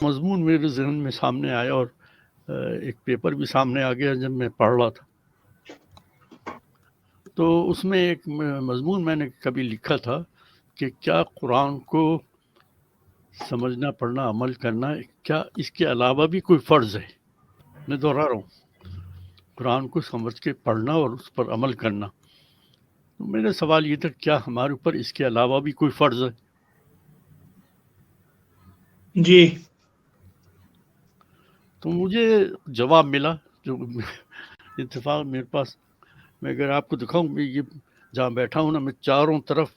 مضمون میرے ذہن میں سامنے آیا اور ایک پیپر بھی سامنے آ گیا جب میں پڑھ رہا تھا. تو اس میں ایک مضمون میں نے کبھی لکھا تھا کہ کیا قرآن کو سمجھنا، پڑھنا، عمل کرنا، کیا اس کے علاوہ بھی کوئی فرض ہے؟ میں دوہرا رہا ہوں، قرآن کو سمجھ کے پڑھنا اور اس پر عمل کرنا. تو میرا سوال یہ تھا، کیا ہمارے اوپر اس کے علاوہ بھی کوئی فرض ہے؟ جی. تو مجھے جواب ملا جو اتفاق میرے پاس. میں اگر آپ کو دکھاؤں، میں یہ جہاں بیٹھا ہوں نا، میں چاروں طرف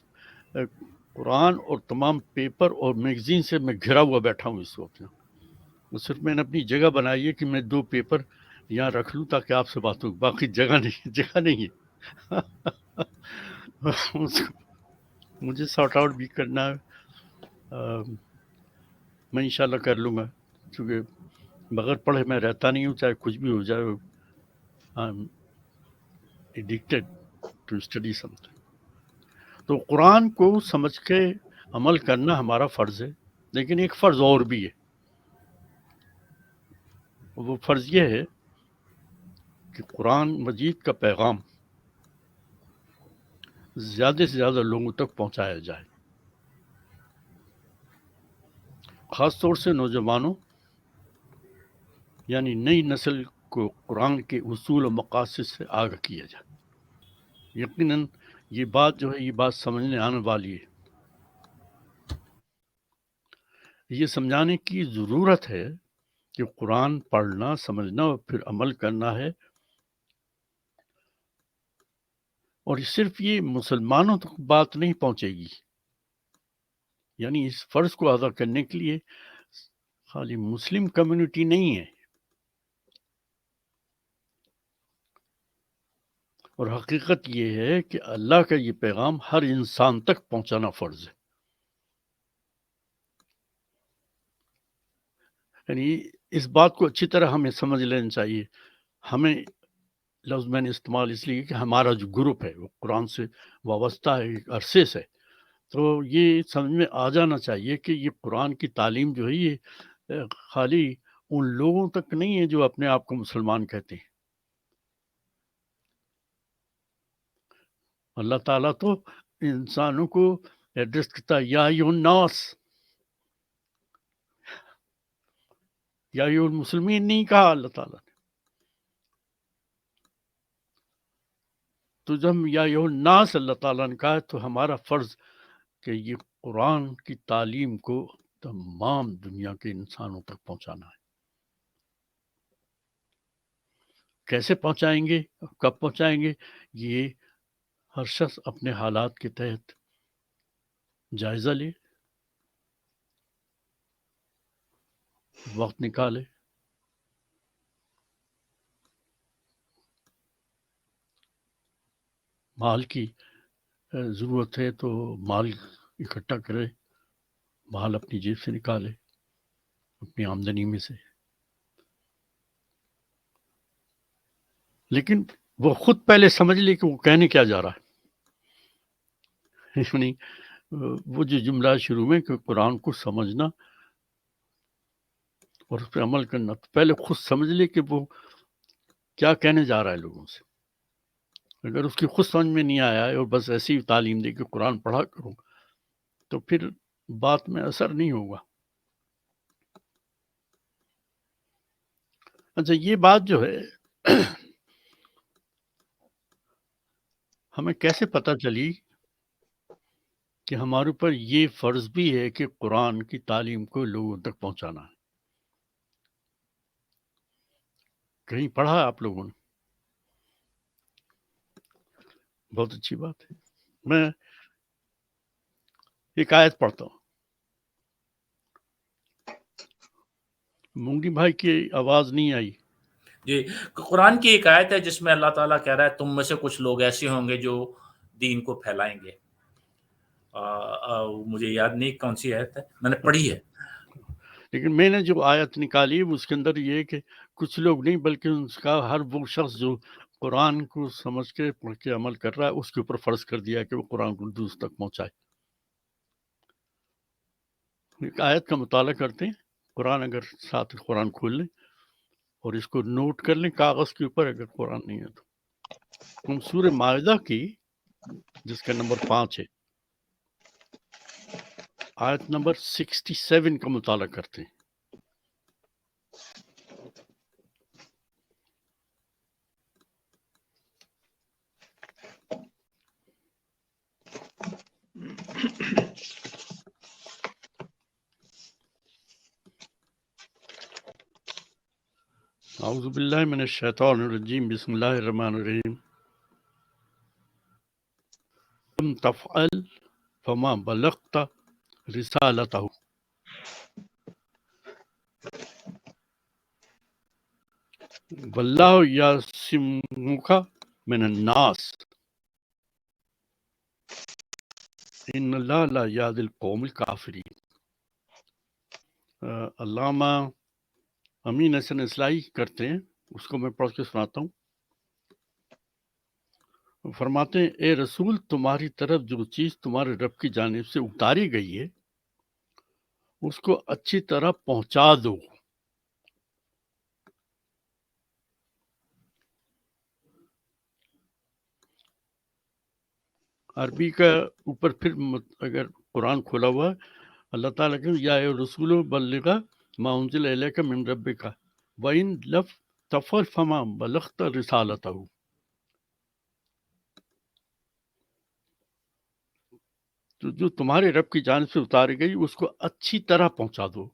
قرآن اور تمام پیپر اور میگزین سے میں گھرا ہوا بیٹھا ہوں اس وقت. صرف میں نے اپنی جگہ بنائی ہے کہ میں 2 پیپر یہاں رکھ لوں تاکہ آپ سے بات ہو، باقی جگہ نہیں ہے. مجھے سارٹ آؤٹ بھی کرنا ہے. میں انشاءاللہ کر لوں گا، کیونکہ بغیر پڑھے میں رہتا نہیں ہوں، چاہے کچھ بھی ہو جائے. Addicted to study something. تو قرآن کو سمجھ کے عمل کرنا ہمارا فرض ہے، لیکن ایک فرض اور بھی ہے. وہ فرض یہ ہے کہ قرآن مجید کا پیغام زیادہ سے زیادہ لوگوں تک پہنچایا جائے، خاص طور سے نوجوانوں یعنی نئی نسل کو قرآن کے اصول و مقاصد سے آگاہ کیا جائے. یقیناً یہ بات جو ہے، یہ بات سمجھنے آنے والی ہے. یہ سمجھانے کی ضرورت ہے کہ قرآن پڑھنا، سمجھنا اور پھر عمل کرنا ہے. اور صرف یہ مسلمانوں تک بات نہیں پہنچے گی، یعنی اس فرض کو ادا کرنے کے لیے خالی مسلم کمیونٹی نہیں ہے، اور حقیقت یہ ہے کہ اللہ کا یہ پیغام ہر انسان تک پہنچانا فرض ہے. یعنی اس بات کو اچھی طرح ہمیں سمجھ لینا چاہیے. ہمیں لفظ میں نے استعمال اس لیے کہ ہمارا جو گروپ ہے وہ قرآن سے وابستہ ہے ایک عرصے سے. تو یہ سمجھ میں آ جانا چاہیے کہ یہ قرآن کی تعلیم جو ہے یہ خالی ان لوگوں تک نہیں ہے جو اپنے آپ کو مسلمان کہتے ہیں. اللہ تعالیٰ تو انسانوں کو ایڈریس کرتا ہے، یا ایھا الناس، یا ایھا المسلمین نہیں کہا اللہ تعالیٰ نے. تو جب یا ایھا الناس اللہ تعالیٰ نے کہا تو ہمارا فرض کہ یہ قرآن کی تعلیم کو تمام دنیا کے انسانوں تک پہنچانا ہے. کیسے پہنچائیں گے، کب پہنچائیں گے، یہ ہر شخص اپنے حالات کے تحت جائزہ لے، وقت نکالے. مال کی ضرورت ہے تو مال اکٹھا کرے، مال اپنی جیب سے نکالے، اپنی آمدنی میں سے. لیکن وہ خود پہلے سمجھ لے کہ وہ کہنے کیا جا رہا ہے. یعنی وہ جو جملہ شروع میں کہ قرآن کو سمجھنا اور اس پہ عمل کرنا، تو پہلے خود سمجھ لے کہ وہ کیا کہنے جا رہا ہے لوگوں سے. اگر اس کی خود سمجھ میں نہیں آیا ہے اور بس ایسی ہی تعلیم دے کہ قرآن پڑھا کرو، تو پھر بات میں اثر نہیں ہوگا. اچھا، یہ بات جو ہے ہمیں کیسے پتہ چلی کہ ہمارے اوپر یہ فرض بھی ہے کہ قرآن کی تعلیم کو لوگوں تک پہنچانا ہے؟ کہیں پڑھا ہے آپ لوگوں نے؟ بہت اچھی بات ہے. میں ایک آیت پڑھتا ہوں. مونگی بھائی کی آواز نہیں آئی. جی، قرآن کی ایک آیت ہے جس میں اللہ تعالیٰ کہہ رہا ہے تم میں سے کچھ لوگ ایسے ہوں گے جو دین کو پھیلائیں گے. مجھے یاد نہیں کون سی آیت ہے، میں نے پڑھی ہے. لیکن میں نے جو آیت نکالی اس کے اندر یہ ہے کہ کچھ لوگ نہیں، بلکہ اس کا ہر وہ شخص جو قرآن کو سمجھ کے پڑھ کے عمل کر رہا ہے اس کے اوپر فرض کر دیا کہ وہ قرآن کو دوسروں تک پہنچائے. ایک آیت کا مطالعہ کرتے ہیں قرآن اگر ساتھ قرآن کھول لیں اور اس کو نوٹ کر لیں کاغذ کے اوپر، اگر قرآن نہیں ہے تو ہم سورہ مائدہ کی جس کا نمبر 5 ہے، آیت نمبر 67 کا مطالعہ کرتے ہیں۔ اعوذ باللہ من الشیطان الرجیم، بسم اللہ الرحمن الرحیم۔ لم تفعل فما بلغت رسالتہ واللہ یعصمک من الناس ان اللہ لا یہدی القوم الکافرین۔ علامہ امین حسن اصلاحی کرتے ہیں، اس کو میں پڑھ کے سناتا ہوں۔ فرماتے ہیں اے رسول، تمہاری طرف جو چیز تمہارے رب کی جانب سے اتاری گئی ہے اس کو اچھی طرح پہنچا دو۔ عربی کا اوپر پھر اگر قرآن کھولا ہوا ہے، اللہ تعالیٰ کہ یا اے رسول بلغ ما انزل الیک من ربک وَإِن لم تفعل فما بلغت رسالتہ۔ تو جو تمہارے رب کی جانب سے اتاری گئی اس کو اچھی طرح پہنچا دو۔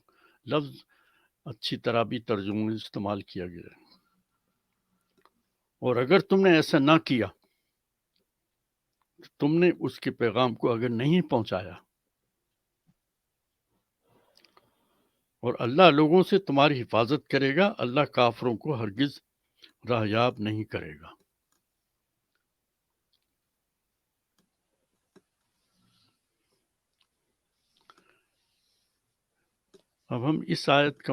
لفظ اچھی طرح بھی ترجمے میں استعمال کیا گیا ہے۔ اور اگر تم نے ایسا نہ کیا، تم نے اس کے پیغام کو اگر نہیں پہنچایا، اور اللہ لوگوں سے تمہاری حفاظت کرے گا، اللہ کافروں کو ہرگز راہیاب نہیں کرے گا۔ اب ہم اس آیت کا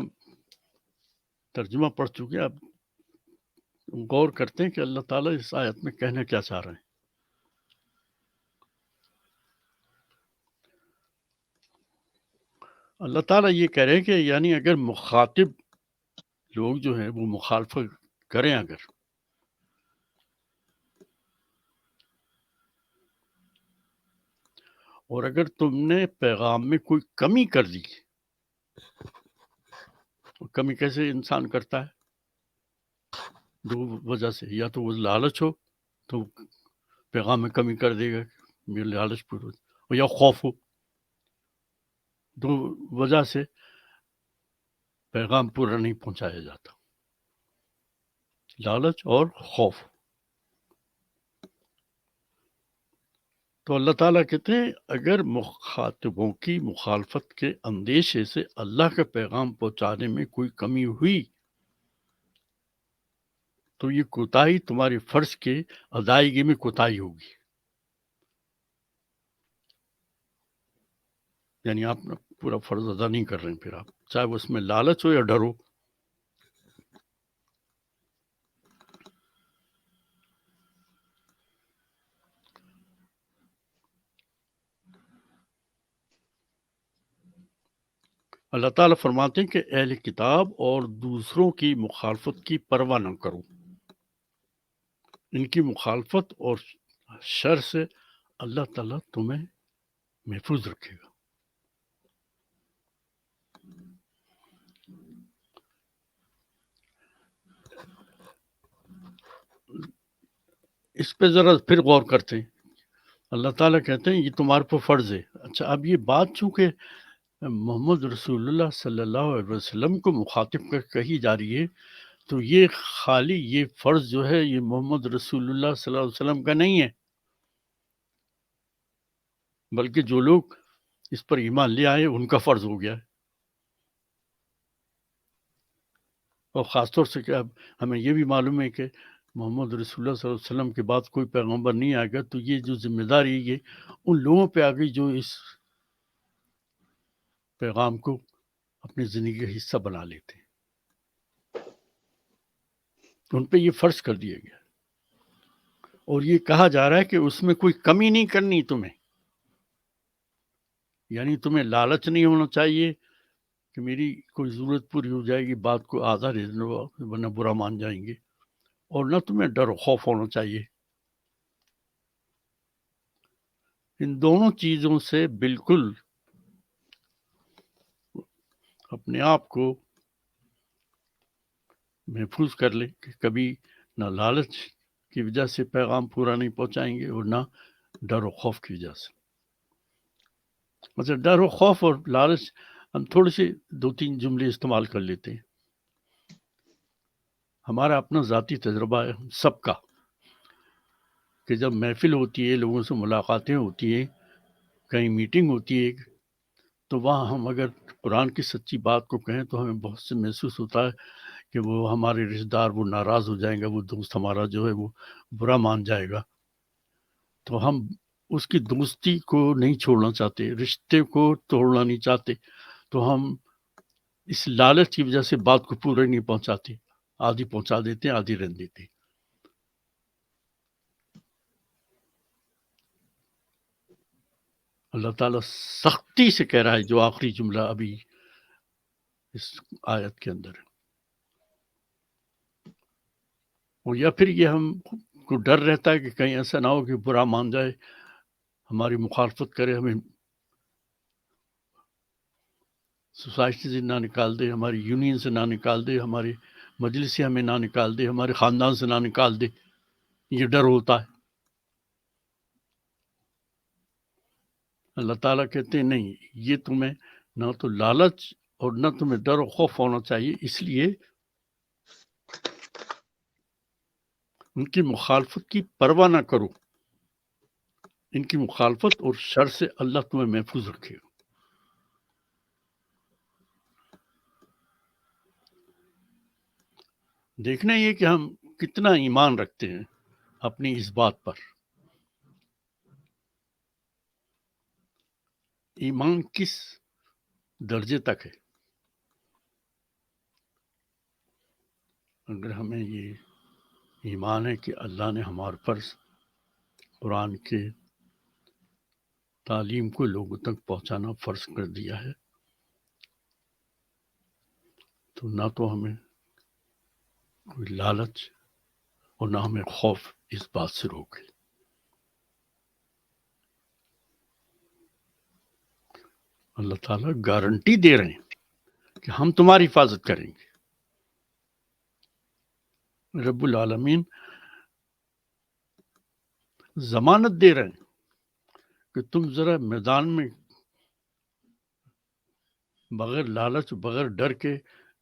ترجمہ پڑھ چکے ہیں، اب غور کرتے ہیں کہ اللہ تعالیٰ اس آیت میں کہنا کیا چاہ رہے ہیں۔ اللہ تعالیٰ یہ کہہ رہے ہیں کہ یعنی اگر مخاطب لوگ جو ہیں وہ مخالفت کریں، اگر اور اگر تم نے پیغام میں کوئی کمی کر دی، کمی کیسے انسان کرتا ہے؟ دو وجہ سے، یا تو وہ لالچ ہو تو پیغام میں کمی کر دے گا، میرے لالچ پورا ہو، یا خوف ہو۔ دو وجہ سے پیغام پورا نہیں پہنچایا جاتا، لالچ اور خوف۔ تو اللہ تعالیٰ کہتے ہیں اگر مخاطبوں کی مخالفت کے اندیشے سے اللہ کا پیغام پہنچانے میں کوئی کمی ہوئی تو یہ کوتاہی تمہاری فرض کے ادائیگی میں کوتاہی ہوگی۔ یعنی آپ پورا فرض ادا نہیں کر رہے ہیں، پھر آپ چاہے وہ اس میں لالچ ہو یا ڈر ہو۔ اللہ تعالیٰ فرماتے ہیں کہ اہل کتاب اور دوسروں کی مخالفت کی پرواہ نہ کرو، ان کی مخالفت اور شر سے اللہ تعالیٰ تمہیں محفوظ رکھے گا۔ اس پہ ذرا پھر غور کرتے ہیں۔ اللہ تعالیٰ کہتے ہیں یہ تمہارے پر فرض ہے۔ اچھا، اب یہ بات چونکہ محمد رسول اللہ صلی اللہ علیہ وسلم کو مخاطب کر کہی جا رہی ہے، تو یہ خالی یہ فرض جو ہے یہ محمد رسول اللہ صلی اللہ علیہ وسلم کا نہیں ہے، بلکہ جو لوگ اس پر ایمان لے آئے ان کا فرض ہو گیا ہے۔ اور خاص طور سے کہ اب ہمیں یہ بھی معلوم ہے کہ محمد رسول اللہ صلی اللہ علیہ وسلم کے بعد کوئی پیغمبر نہیں آئے گا، تو یہ جو ذمہ داری یہ ان لوگوں پہ آ گئی جو اس پیغام کو اپنی زندگی کا حصہ بنا لیتے ہیں، ان پہ یہ فرض کر دیا گیا۔ اور یہ کہا جا رہا ہے کہ اس میں کوئی کمی نہیں کرنی تمہیں، یعنی تمہیں لالچ نہیں ہونا چاہیے، کہ میری کوئی ضرورت پوری ہو جائے گی، بات کو آدھا دے دینا ورنہ برا مان جائیں گے، اور نہ تمہیں ڈر و خوف ہونا چاہیے۔ ان دونوں چیزوں سے بالکل اپنے آپ کو محفوظ کر لیں کہ کبھی نہ لالچ کی وجہ سے پیغام پورا نہیں پہنچائیں گے اور نہ ڈر و خوف کی وجہ سے۔ مطلب ڈر و خوف اور لالچ ہم تھوڑے سے 2-3 جملے استعمال کر لیتے ہیں۔ ہمارا اپنا ذاتی تجربہ ہے سب کا کہ جب محفل ہوتی ہے، لوگوں سے ملاقاتیں ہوتی ہیں، کہیں میٹنگ ہوتی ہے، تو وہاں ہم اگر قرآن کی سچی بات کو کہیں تو ہمیں بہت سے محسوس ہوتا ہے کہ وہ ہمارے رشتہ دار وہ ناراض ہو جائیں گا، وہ دوست ہمارا جو ہے وہ برا مان جائے گا، تو ہم اس کی دوستی کو نہیں چھوڑنا چاہتے، رشتے کو توڑنا نہیں چاہتے، تو ہم اس لالچ کی وجہ سے بات کو پورا نہیں پہنچاتے، آدھی پہنچا دیتے ہیں، آدھی رہنے دیتے ہیں۔ اللہ تعالیٰ سختی سے کہہ رہا ہے جو آخری جملہ ابھی اس آیت کے اندر ہے، اور یا پھر یہ ہم کو ڈر رہتا ہے کہ کہیں ایسا نہ ہو کہ برا مان جائے، ہماری مخالفت کرے، ہمیں سوسائٹی سے نہ نکال دے، ہماری یونین سے نہ نکال دے، ہماری مجلس سے ہمیں نہ نکال دے، ہمارے خاندان سے نہ نکال دے، یہ ڈر ہوتا ہے۔ اللہ تعالیٰ کہتے ہیں نہیں، یہ تمہیں نہ تو لالچ اور نہ تمہیں ڈر و خوف ہونا چاہیے، اس لیے ان کی مخالفت کی پرواہ نہ کرو، ان کی مخالفت اور شر سے اللہ تمہیں محفوظ رکھے گا۔ دیکھنا یہ کہ ہم کتنا ایمان رکھتے ہیں اپنی اس بات پر، ایمان کس درجے تک ہے۔ اگر ہمیں یہ ایمان ہے کہ اللہ نے ہمارے فرض قرآن کے تعلیم کو لوگوں تک پہنچانا فرض کر دیا ہے، تو نہ تو ہمیں کوئی لالچ اور نہ ہمیں خوف اس بات سے روکے۔ اللہ تعالیٰ گارنٹی دے رہے ہیں کہ ہم تمہاری حفاظت کریں گے۔ رب العالمین ضمانت دے رہے ہیں کہ تم ذرا میدان میں بغیر لالچ بغیر ڈر کے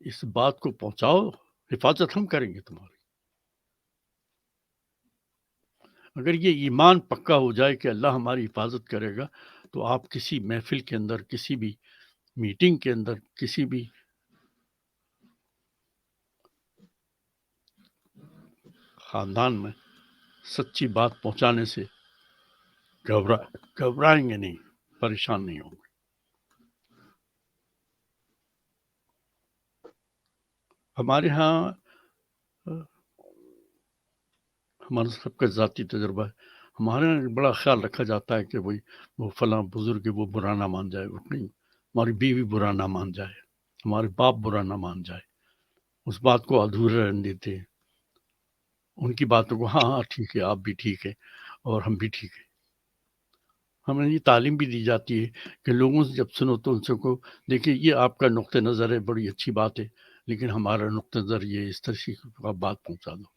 اس بات کو پہنچاؤ، حفاظت ہم کریں گے تمہاری۔ اگر یہ ایمان پکا ہو جائے کہ اللہ ہماری حفاظت کرے گا، تو آپ کسی محفل کے اندر، کسی بھی میٹنگ کے اندر، کسی بھی خاندان میں سچی بات پہنچانے سے گھبرائیں گے نہیں، پریشان نہیں ہوں گے۔ ہمارے ہاں ہمارا سب کا ذاتی تجربہ ہے، ہمارے یہاں بڑا خیال رکھا جاتا ہے کہ بھائی وہ فلاں بزرگ ہے وہ برا نہ مان جائے، وہ نہیں، ہماری بیوی برا نہ مان جائے، ہمارے باپ برا نہ مان جائے، اس بات کو ادھورا رہنے دیتے ہیں، ان کی باتوں کو ہاں ہاں ٹھیک ہے، آپ بھی ٹھیک ہے اور ہم بھی ٹھیک ہے۔ ہمیں یہ تعلیم بھی دی جاتی ہے کہ لوگوں سے جب سنو تو ان سے کو دیکھیں یہ آپ کا نقطہ نظر ہے، بڑی اچھی بات ہے، لیکن ہمارا نقطہ نظر یہ اس طرح سے آپ بات پہنچا دو۔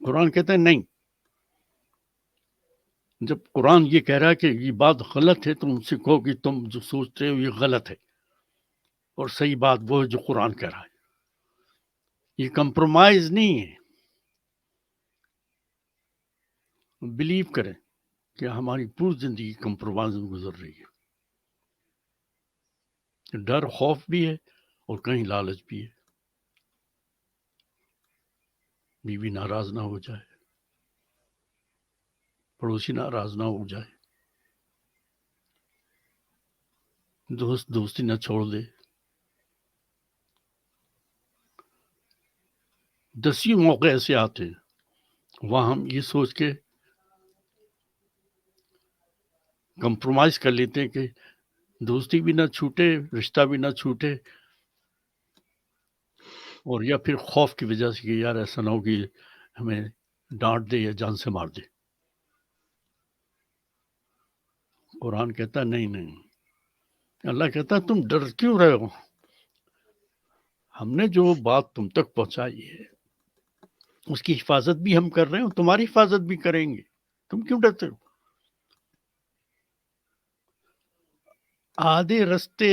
قرآن کہتا ہے نہیں، جب قرآن یہ کہہ رہا ہے کہ یہ بات غلط ہے تو ان سے کہو کہ تم جو سوچتے ہو یہ غلط ہے، اور صحیح بات وہ ہے جو قرآن کہہ رہا ہے، یہ کمپرومائز نہیں ہے۔ بلیو کریں کہ ہماری پوری زندگی کمپرومائز میں گزر رہی ہے، ڈر خوف بھی ہے اور کہیں لالچ بھی ہے، بیوی ناراض نہ ہو جائے، پڑوسی ناراض نہ ہو جائے، دوست دوستی نہ چھوڑ دے، 10 موقع ایسے آتے ہیں وہاں ہم یہ سوچ کے کمپرومائز کر لیتے ہیں کہ دوستی بھی نہ چھوٹے، رشتہ بھی نہ چھوٹے، اور یا پھر خوف کی وجہ سے کہ یار ایسا نہ ہو کہ ہمیں ڈانٹ دے یا جان سے مار دے۔ قرآن کہتا ہے نہیں، اللہ کہتا ہے تم ڈر کیوں رہے ہو؟ ہم نے جو بات تم تک پہنچائی ہے اس کی حفاظت بھی ہم کر رہے ہیں اور تمہاری حفاظت بھی کریں گے، تم کیوں ڈرتے ہو؟ آدھے رستے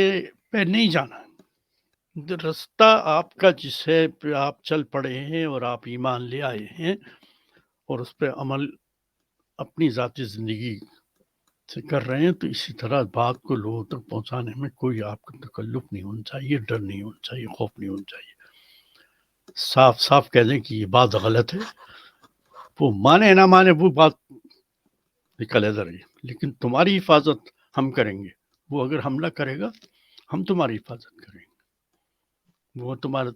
پہ نہیں جانا، رستہ آپ کا جس ہے پہ آپ چل پڑے ہیں اور آپ ایمان لے آئے ہیں اور اس پہ عمل اپنی ذاتی زندگی سے کر رہے ہیں، تو اسی طرح بات کو لوگوں تک پہنچانے میں کوئی آپ کا تکلف نہیں ہونا چاہیے، ڈر نہیں ہونا چاہیے، خوف نہیں ہونا چاہیے۔ صاف صاف کہہ دیں کہ یہ بات غلط ہے، وہ مانے نہ مانے وہ بات نکل ادھر ہے، لیکن تمہاری حفاظت ہم کریں گے۔ وہ اگر حملہ کرے گا ہم تمہاری حفاظت کریں گے، وہ تمہارا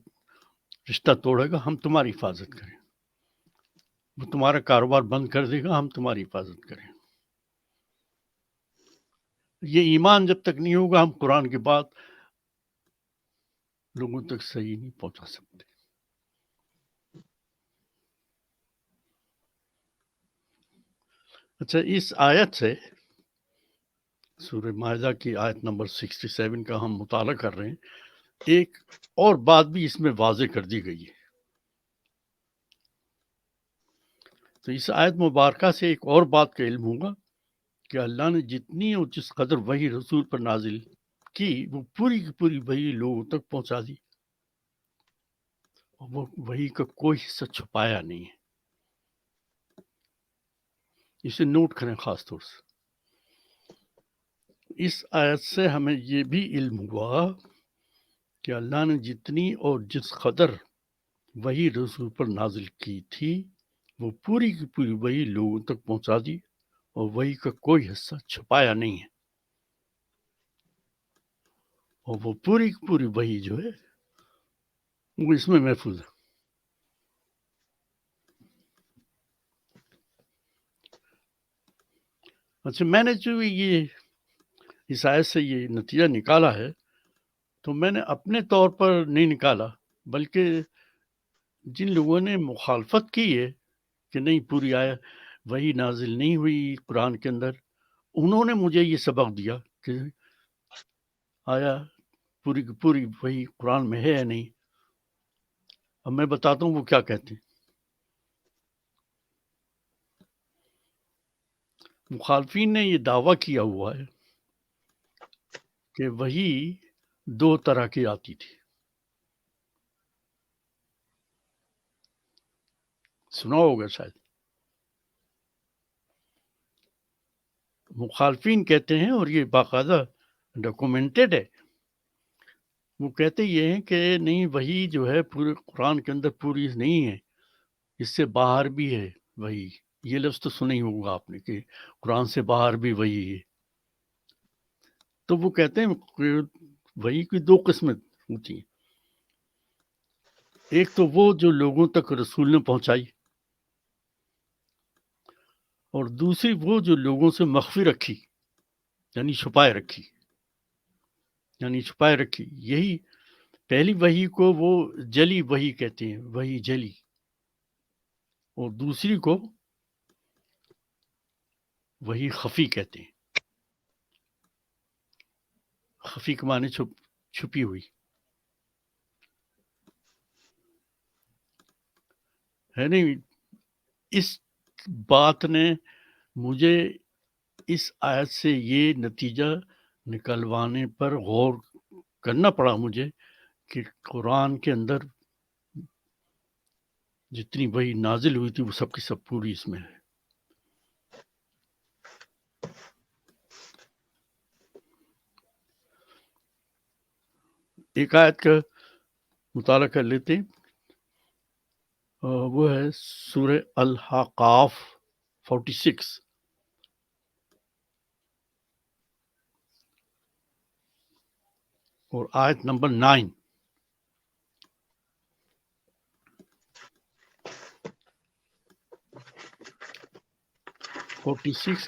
رشتہ توڑے گا ہم تمہاری حفاظت کریں، وہ تمہارا کاروبار بند کر دے گا ہم تمہاری حفاظت کریں۔ یہ ایمان جب تک نہیں ہوگا ہم قرآن کی بات لوگوں تک صحیح نہیں پہنچا سکتے۔ اچھا، اس آیت سے سورہ مائدہ کی آیت نمبر 67 کا ہم مطالعہ کر رہے ہیں، ایک اور بات بھی اس میں واضح کر دی گئی ہے۔ تو اس آیت مبارکہ سے ایک اور بات کا علم ہوگا کہ اللہ نے جتنی اور جس قدر وحی رسول پر نازل کی وہ پوری کی پوری وحی لوگوں تک پہنچا دی، اور وہ وحی کا کوئی حصہ چھپایا نہیں ہے۔ اسے نوٹ کریں خاص طور سے۔ اس آیت سے ہمیں یہ بھی علم ہوا کہ اللہ نے جتنی اور جس قدر وحی رسول پر نازل کی تھی وہ پوری کی پوری وحی لوگوں تک پہنچا دی، اور وحی کا کوئی حصہ چھپایا نہیں ہے، اور وہ پوری کی پوری وحی جو ہے وہ اس میں محفوظ ہے۔ اچھا، میں نے جو یہ اس آیت سے یہ نتیجہ نکالا ہے تو میں نے اپنے طور پر نہیں نکالا، بلکہ جن لوگوں نے مخالفت کی ہے کہ نہیں پوری آیت وہی نازل نہیں ہوئی قرآن کے اندر، انہوں نے مجھے یہ سبق دیا کہ آیا پوری کی پوری وہی قرآن میں ہے یا نہیں۔ اب میں بتاتا ہوں وہ کیا کہتے ہیں۔ مخالفین نے یہ دعویٰ کیا ہوا ہے کہ وہی دو طرح کی آتی تھی۔ سنا ہوگا شاید۔ مخالفین کہتے ہیں، اور یہ باقاعدہ ڈاکومنٹڈ ہے، وہ کہتے یہ ہیں کہ نہیں وہی جو ہے پورے قرآن کے اندر پوری نہیں ہے، اس سے باہر بھی ہے وہی۔ یہ لفظ تو سنا ہی ہوگا آپ نے کہ قرآن سے باہر بھی وہی ہے۔ تو وہ کہتے ہیں کہ وہی کی دو قسمیں ہوتی ہیں، ایک تو وہ جو لوگوں تک رسول نے پہنچائی، اور دوسری وہ جو لوگوں سے مخفی رکھی، یعنی چھپائے رکھی، یہی پہلی وحی کو وہ جلی وحی کہتے ہیں، وحی جلی، اور دوسری کو وحی خفی کہتے ہیں۔ خفی کے معنی چھپی ہوئی ہے۔ نہیں، اس بات نے مجھے اس آیت سے یہ نتیجہ نکلوانے پر غور کرنا پڑا مجھے کہ قرآن کے اندر جتنی وحی نازل ہوئی تھی وہ سب کی سب پوری اس میں ہے۔ ایک آیت کا مطالعہ کر لیتے ہیں، وہ ہے سورہ الحقاف 46 اور آیت نمبر 9۔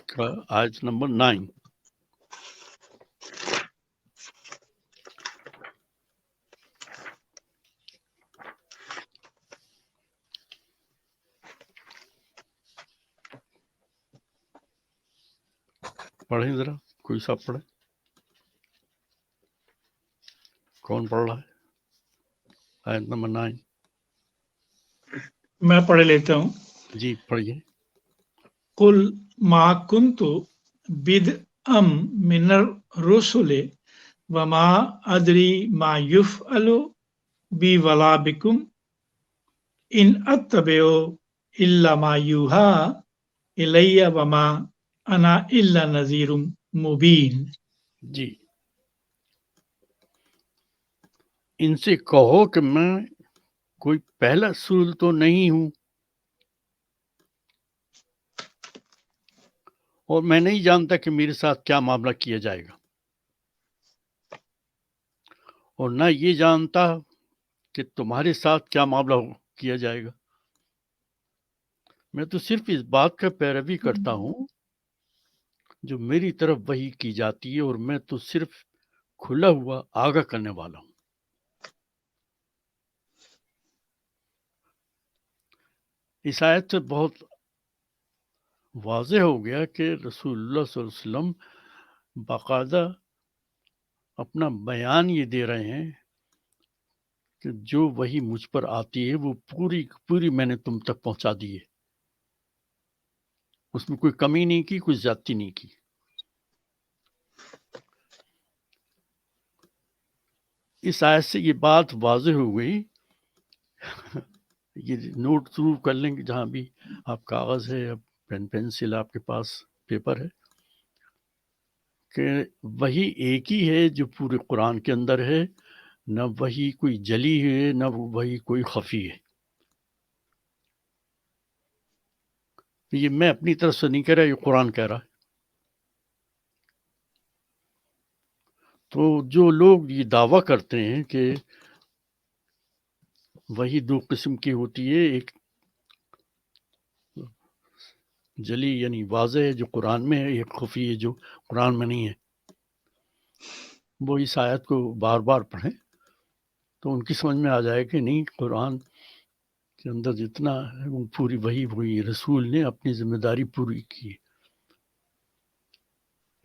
کا آیت نمبر 9۔ پڑھیں ذرا، کوئی صاحب پڑھے، کون پڑھ رہا ہے؟ آیت نمبر 9. میں پڑھ لیتا ہوں. جی پڑھیے. قل ما كنت بدعا من الرسل وما ادري ما يفعل بي ولا بكم ان اتبع الا ما يوحى الي وما انا الا نذير مبين. جی ان سے کہو کہ میں کوئی پہلا رسول تو نہیں ہوں، اور میں نہیں جانتا کہ میرے ساتھ کیا معاملہ کیا جائے گا، اور نہ یہ جانتا کہ تمہارے ساتھ کیا معاملہ کیا جائے گا. میں تو صرف اس بات کا پیروی کرتا ہوں جو میری طرف وحی کی جاتی ہے، اور میں تو صرف کھلا ہوا آگاہ کرنے والا ہوں. اس آیت سے بہت واضح ہو گیا کہ رسول اللہ صلی اللہ علیہ وسلم باقاعدہ اپنا بیان یہ دے رہے ہیں کہ جو وحی مجھ پر آتی ہے وہ پوری پوری میں نے تم تک پہنچا دی ہے، اس میں کوئی کمی نہیں کی، کوئی زیادتی نہیں کی. اس آیت سے یہ بات واضح ہو گئی. یہ نوٹ ضرور کر لیں گے جہاں بھی آپ کاغذ ہے یا پینسل آپ کے پاس پیپر ہے، کہ وہی ایک ہی ہے جو پورے قرآن کے اندر ہے، نہ وہی کوئی جلی ہے نہ وہی کوئی خفی ہے. یہ میں اپنی طرف سے نہیں کہہ رہا، یہ قرآن کہہ رہا ہے. تو جو لوگ یہ دعویٰ کرتے ہیں کہ وہی دو قسم کی ہوتی ہے، ایک جلی یعنی واضح ہے جو قرآن میں ہے، ایک خفی ہے جو قرآن میں نہیں ہے، وہ اس آیت کو بار بار پڑھیں تو ان کی سمجھ میں آ جائے کہ نہیں، قرآن کے اندر جتنا ہے وہ پوری وہی ہوئی، رسول نے اپنی ذمہ داری پوری کی.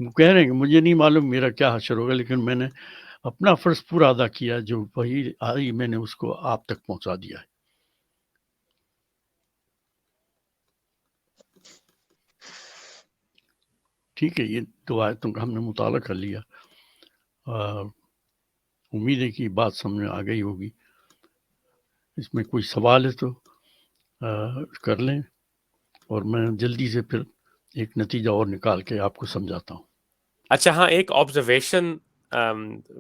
وہ کہہ رہے ہیں کہ مجھے نہیں معلوم میرا کیا حشر ہوگا، لیکن میں نے اپنا فرض پورا ادا کیا، جو وہی آئی میں نے اس کو آپ تک پہنچا دیا ہے. ٹھیک ہے، یہ دو آیتوں کا ہم نے مطالعہ کر لیا. امید ہے کہ یہ بات سمجھ میں آ گئی ہوگی. اس میں کوئی سوال ہے تو کر لیں، اور میں جلدی سے پھر ایک نتیجہ اور نکال کے آپ کو سمجھاتا ہوں. اچھا ہاں، ایک آبزرویشن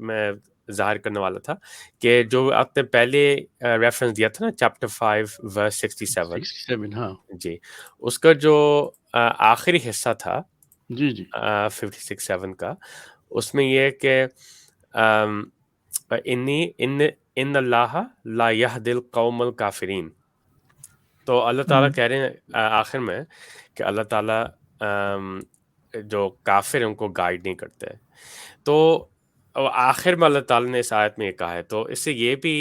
میں ظاہر کرنے والا تھا کہ جو آپ نے پہلے ریفرنس دیا تھا نا، چیپٹر 5 ورس 67. 67 ہاں جی، اس کا جو آخری حصہ تھا جی جی 56-7 کا، اس میں یہ ہے کہ ان اللہ لا یہدی القوم الکافرین. تو اللہ تعالیٰ کہہ رہے ہیں آخر میں کہ اللہ تعالیٰ جو کافر ہیں ان کو گائیڈ نہیں کرتے. تو آخر میں اللہ تعالیٰ نے اس آیت میں یہ کہا ہے، تو اس سے یہ بھی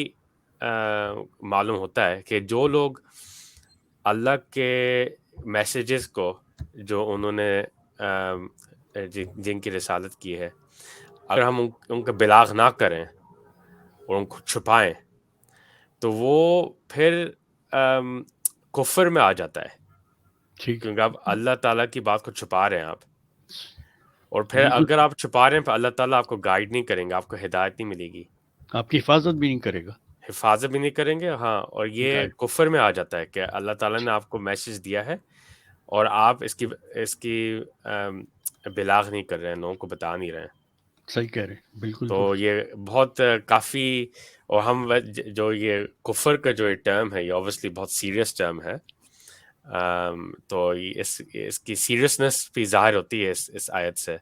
معلوم ہوتا ہے کہ جو لوگ اللہ کے میسیجز کو جو انہوں نے جن کی رسالت کی ہے، اگر ہم ان کا بلاغ نہ کریں اور ان کو چھپائیں تو وہ پھر کفر میں آ جاتا ہے، ٹھیک. کیونکہ آپ اللہ تعالیٰ کی بات کو چھپا رہے ہیں آپ، اور پھر بالکل اگر آپ چھپا رہے ہیں تو اللہ تعالیٰ آپ کو گائیڈ نہیں کریں گے، آپ کو ہدایت نہیں ملے گی، آپ کی حفاظت بھی نہیں کرے گا، حفاظت بھی نہیں کریں گے. ہاں، اور یہ گائیڈ. کفر میں آ جاتا ہے کہ اللہ تعالیٰ نے آپ کو میسج دیا ہے اور آپ اس کی بلاغ نہیں کر رہے ہیں، لوگوں کو بتا نہیں رہے ہیں. صحیح کہہ رہے ہیں، بالکل تو درست. یہ بہت کافی، اور ہم جو یہ کفر کا جو ٹرم ہے، یہ اوبویسلی بہت سیریس ٹرم ہے. تو اس کی سیریسنس بھی ظاہر ہوتی ہے اس آیت سے،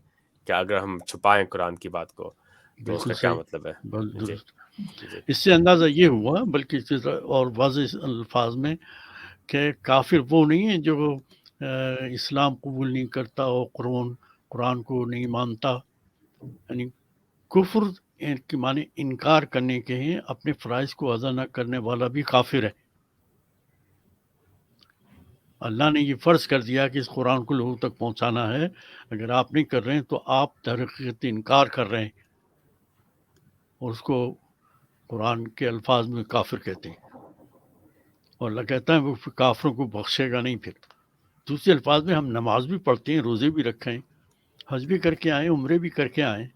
کہ اگر ہم چھپائیں قرآن کی بات کو تو اس بالکل کا کیا صحیح، مطلب ہے. بہت جی درست. جی اس سے اندازہ یہ ہوا، بلکہ اس سے اور واضح الفاظ میں، کہ کافر وہ نہیں ہے جو اسلام قبول نہیں کرتا اور قرآن کو نہیں مانتا. یعنی کفر کے معنی انکار کرنے کے ہیں، اپنے فرائض کو ادا نہ کرنے والا بھی کافر ہے. اللہ نے یہ فرض کر دیا کہ اس قرآن کو لوگوں تک پہنچانا ہے. اگر آپ نہیں کر رہے ہیں تو آپ در حقیقت انکار کر رہے ہیں، اور اس کو قرآن کے الفاظ میں کافر کہتے ہیں. اور اللہ کہتا ہے وہ کافروں کو بخشے گا نہیں. پھر دوسرے الفاظ میں ہم نماز بھی پڑھتے ہیں، روزے بھی رکھیں، حج بھی کر کے آئیں، عمرے بھی کر کے آئیں،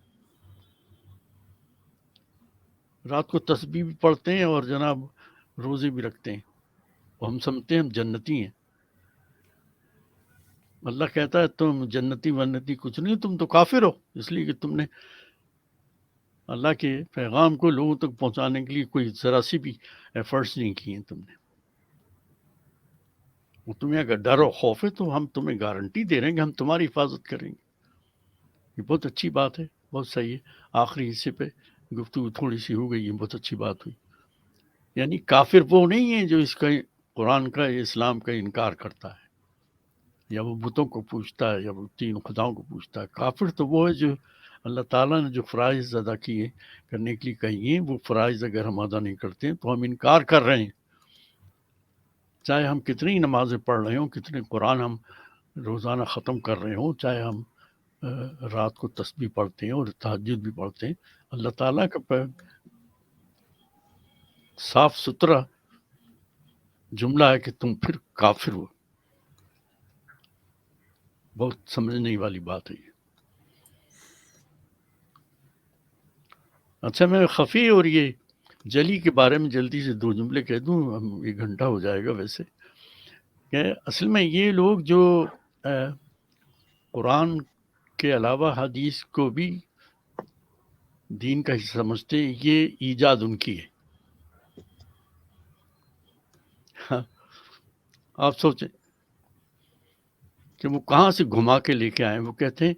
رات کو تسبیح بھی پڑھتے ہیں اور جناب روزے بھی رکھتے ہیں، اور ہم سمجھتے ہیں ہم جنتی ہیں. اللہ کہتا ہے تم جنتی ونتی کچھ نہیں، تم تو کافر ہو، اس لیے کہ تم نے اللہ کے پیغام کو لوگوں تک پہنچانے کے لیے کوئی ذرا سی بھی ایفرٹس نہیں کیے ہیں تم نے. اور تمہیں اگر ڈر و خوف ہے تو ہم تمہیں گارنٹی دے رہے ہیں کہ ہم تمہاری حفاظت کریں گے. یہ بہت اچھی بات ہے، بہت صحیح ہے. آخری حصے پہ گفتگو تھوڑی سی ہو گئی ہے، بہت اچھی بات ہوئی. یعنی کافر وہ نہیں ہے جو اس کا قرآن کا اسلام کا انکار کرتا ہے، یا وہ بتوں کو پوچھتا ہے، یا وہ تین خداؤں کو پوچھتا ہے. کافر تو وہ ہے جو اللہ تعالیٰ نے جو فرائض ادا کیے کرنے کے لیے کہیے، وہ فرائض اگر ہم ادا نہیں کرتے ہیں تو ہم انکار کر رہے ہیں. چاہے ہم کتنی نمازیں پڑھ رہے ہوں، کتنے قرآن ہم روزانہ ختم کر رہے ہوں، چاہے ہم رات کو تسبیح پڑھتے ہیں اور تہجد بھی پڑھتے ہیں، اللہ تعالیٰ کا صاف ستھرا جملہ ہے کہ تم پھر کافر ہو. بہت سمجھنے والی بات ہے یہ. اچھا، میں خفی اور یہ جلی کے بارے میں جلدی سے 2 جملے کہہ دوں، ہم 1 گھنٹہ ہو جائے گا ویسے. کہ اصل میں یہ لوگ جو قرآن کے علاوہ حدیث کو بھی دین کا حصہ سمجھتے ہیں، یہ ایجاد ان کی ہے. آپ سوچیں کہ وہ کہاں سے گھما کے لے کے آئے. وہ کہتے ہیں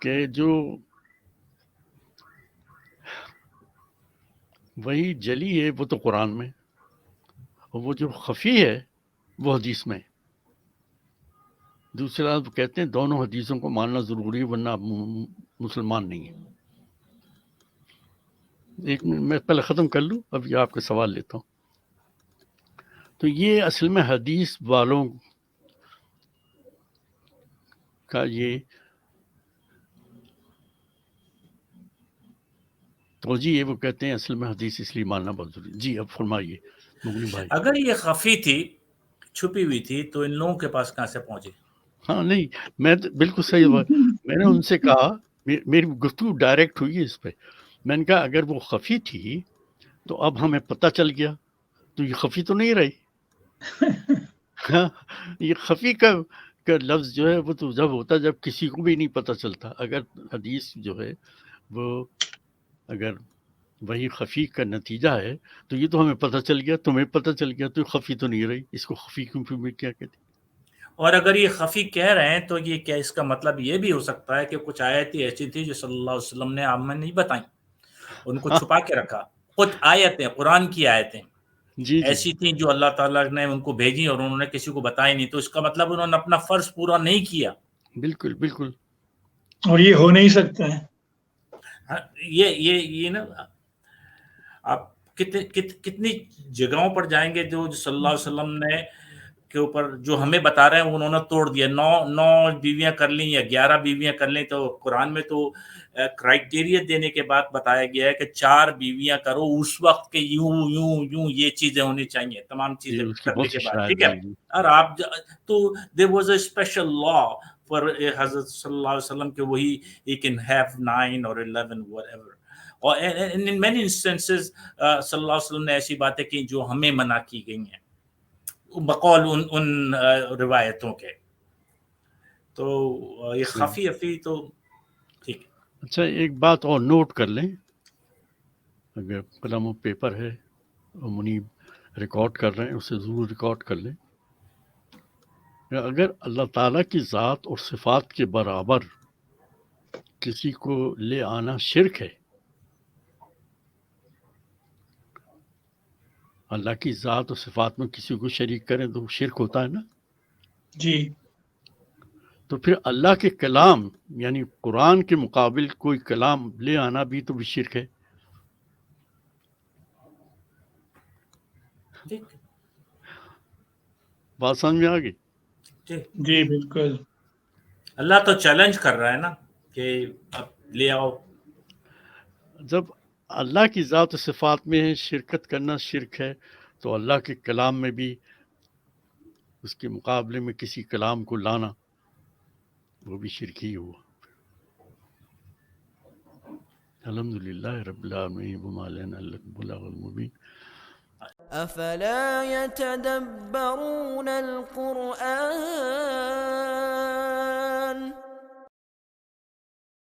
کہ جو وہی جلی ہے وہ تو قرآن میں، اور وہ جو خفی ہے وہ حدیث میں. دوسرے لفظ وہ کہتے ہیں دونوں حدیثوں کو ماننا ضروری ہے، ورنہ آپ مسلمان نہیں ہیں. ایک منٹ میں پہلے ختم کر لوں، اب یہ آپ کا سوال لیتا ہوں. تو یہ اصل میں حدیث والوں کا یہ توجہ ہے. وہ کہتے ہیں اصل میں حدیث اس لیے ماننا بہت ضروری. جی اب فرمائیے مغنی بھائی. اگر یہ خفی تھی، چھپی ہوئی تھی، تو ان لوگوں کے پاس کہاں سے پہنچی؟ ہاں نہیں، میں بالکل صحیح بات. میں نے ان سے کہا، میری گفتگو ڈائریکٹ ہوئی ہے اس پہ. میں نے کہا اگر وہ خفی تھی تو اب ہمیں پتہ چل گیا، تو یہ خفی تو نہیں رہی. یہ خفی کا لفظ جو ہے وہ تو جب ہوتا ہے جب کسی کو بھی نہیں پتہ چلتا. اگر حدیث جو ہے وہ اگر وہی خفی کا نتیجہ ہے تو یہ تو ہمیں پتہ چل گیا، تمہیں پتہ چل گیا، تو خفی تو نہیں رہی. اس کو خفی کیوں کیا کہتے ہیں؟ اور اگر یہ خفی کہہ رہے ہیں تو یہ کیا اس کا مطلب یہ بھی ہو سکتا ہے کہ کچھ آیتیں ایسی تھی جو صلی اللہ علیہ وسلم نے عام میں نہیں بتائیں، ان کو چھپا کے رکھا. کچھ آیتیں، قرآن کی آیتیں جی ایسی تھیں جو اللہ تعالیٰ نے ان کو بھیجی اور انہوں نے کسی کو بتائی نہیں، تو اس کا مطلب انہوں نے اپنا فرض پورا نہیں کیا. بالکل بالکل. اور یہ ہو نہیں سکتا ہے. یہ نا آپ کتنی جگہوں پر جائیں گے جو صلی اللہ علیہ وسلم نے کے اوپر جو ہمیں بتا رہے ہیں انہوں نے توڑ دیا. 9 بیویاں کر لیں یا 11 بیویاں کر لیں، تو قرآن میں تو کرائٹیریا دینے کے بعد بتایا گیا ہے کہ 4 بیویاں کرو اس وقت کے یوں یہ چیزیں ہونی چاہیے، تمام چیزیں اس کی کرنے بہت کے سی بعد. شرائط ٹھیک ہے. جی. اور آپ تو there was a special law for حضرت صلی اللہ علیہ وسلم کہ وہی he can have 9 or 11 whatever. اور in many instances صلی اللہ علیہ وسلم نے ایسی باتیں کی جو ہمیں منع کی گئی ہیں بقول ان روایتوں کے. تو یہ خفی تو ٹھیک ہے. اچھا ایک بات اور نوٹ کر لیں، اگر قلم و پیپر ہے اور منیب ریکارڈ کر رہے ہیں اسے ضرور ریکارڈ کر لیں. اگر اللہ تعالیٰ کی ذات اور صفات کے برابر کسی کو لے آنا شرک ہے، اللہ کی ذات اور صفات میں کسی کو شریک کریں تو شرک ہوتا ہے نا. جی. تو پھر اللہ کے کلام یعنی قرآن کے مقابل کوئی کلام لے آنا بھی تو بھی شرک ہے. بات سمجھ میں آ گئی؟ جی جی بالکل. اللہ تو چیلنج کر رہا ہے نا کہ اب لے آؤ. جب اللہ کی ذات و صفات میں شرکت کرنا شرک ہے تو اللہ کے کلام میں بھی اس کے مقابلے میں کسی کلام کو لانا وہ بھی شرک ہی ہوا. الحمدللہ رب العالمین وما لنا الا البلاغ المبین. أفلا يتدبرون القرآن